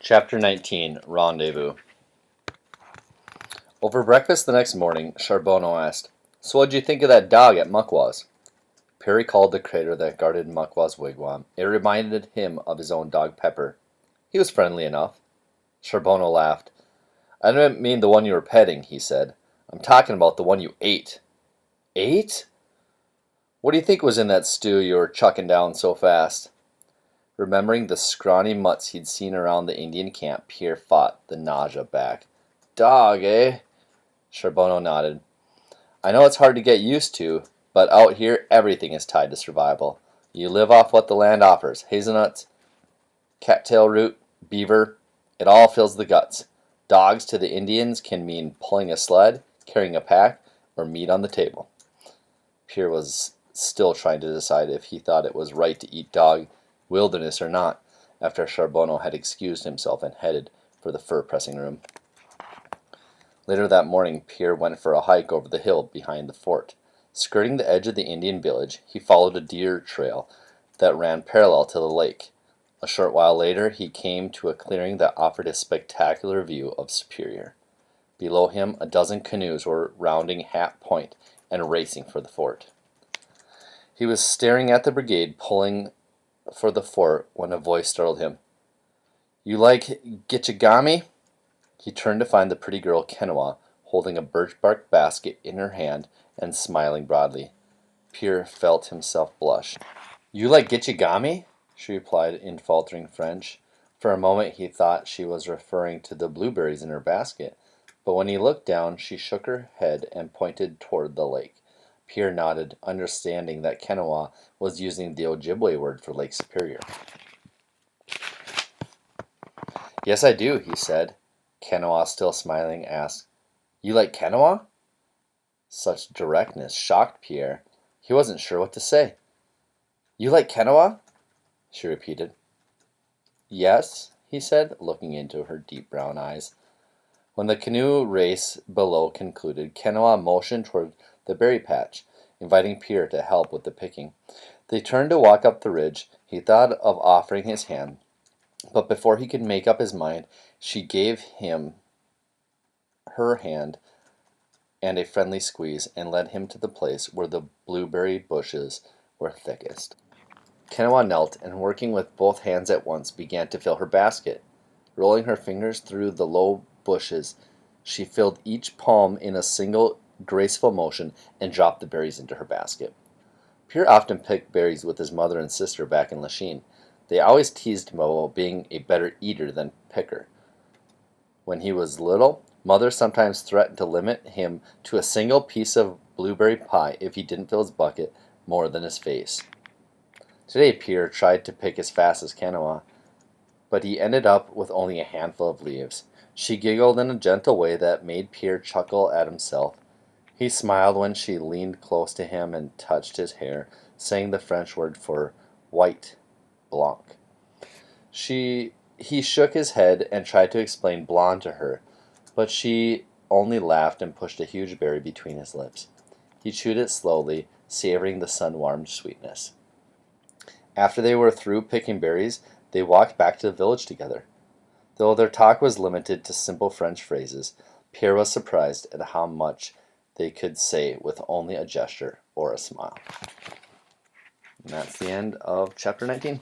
Chapter 19, Rendezvous. Over breakfast the next morning, Charbonneau asked, "So what'd you think of that dog at Muckwa's?" Pierre recalled the critter that guarded Muckwa's wigwam. It reminded him of his own dog Pepper. He was friendly enough. Charbonneau laughed. "I didn't mean the one you were petting," he said. "I'm talking about the one you ate." "Ate? What do you think was in that stew you were chucking down so fast?" Remembering the scrawny mutts he'd seen around the Indian camp, Pierre fought the nausea back. "Dog, eh?" Charbonneau nodded. "I know it's hard to get used to, but out here everything is tied to survival. You live off what the land offers. Hazelnuts, cattail root, beaver. It all fills the guts. Dogs to the Indians can mean pulling a sled, carrying a pack, or meat on the table." Pierre was still trying to decide if he thought it was right to eat dog wilderness or not, after Charbonneau had excused himself and headed for the fur-pressing room. Later that morning, Pierre went for a hike over the hill behind the fort. Skirting the edge of the Indian village, he followed a deer trail that ran parallel to the lake. A short while later, he came to a clearing that offered a spectacular view of Superior. Below him, a dozen canoes were rounding Hat Point and racing for the fort. He was staring at the brigade pulling for the fort when a voice startled him. "You like Gitchigami?" He turned to find the pretty girl Kennewa holding a birch bark basket in her hand and smiling broadly. Pierre felt himself blush. "You like Gitchigami?" she replied in faltering French. For a moment he thought she was referring to the blueberries in her basket, but when he looked down she shook her head and pointed toward the lake. Pierre nodded, understanding that Kennewa was using the Ojibwe word for Lake Superior. "Yes, I do," he said. Kennewa, still smiling, asked, "You like Kennewa?" Such directness shocked Pierre. He wasn't sure what to say. "You like Kennewa?" she repeated. "Yes," he said, looking into her deep brown eyes. When the canoe race below concluded, Kennewa motioned toward the berry patch, inviting Pierre to help with the picking. They turned to walk up the ridge. He thought of offering his hand, but before he could make up his mind, she gave him her hand and a friendly squeeze, and led him to the place where the blueberry bushes were thickest. Kennewa knelt, and working with both hands at once, began to fill her basket. Rolling her fingers through the low bushes, she filled each palm in a single graceful motion and dropped the berries into her basket. Pierre often picked berries with his mother and sister back in Lachine. They always teased him about being a better eater than picker. When he was little, Mother sometimes threatened to limit him to a single piece of blueberry pie if he didn't fill his bucket more than his face. Today Pierre tried to pick as fast as Kennewa, but he ended up with only a handful of leaves. She giggled in a gentle way that made Pierre chuckle at himself. He smiled when she leaned close to him and touched his hair, saying the French word for white, blanc. He shook his head and tried to explain blonde to her, but she only laughed and pushed a huge berry between his lips. He chewed it slowly, savoring the sun-warmed sweetness. After they were through picking berries, they walked back to the village together. Though their talk was limited to simple French phrases, Pierre was surprised at how much they could say with only a gesture or a smile. And that's the end of chapter 19.